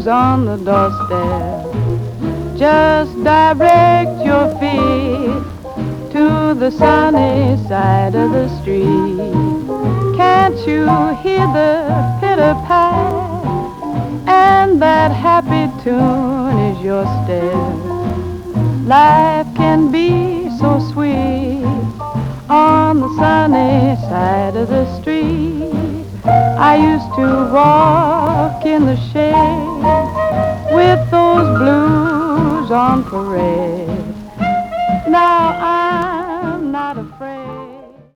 on the doorstep. Just direct your feet to the sunny side of the street. Can't you hear the pitter-pat? And that happy tune is your step. Life can be so sweet on the sunny side of the street. I used to walk in the shade with those blues on parade. Now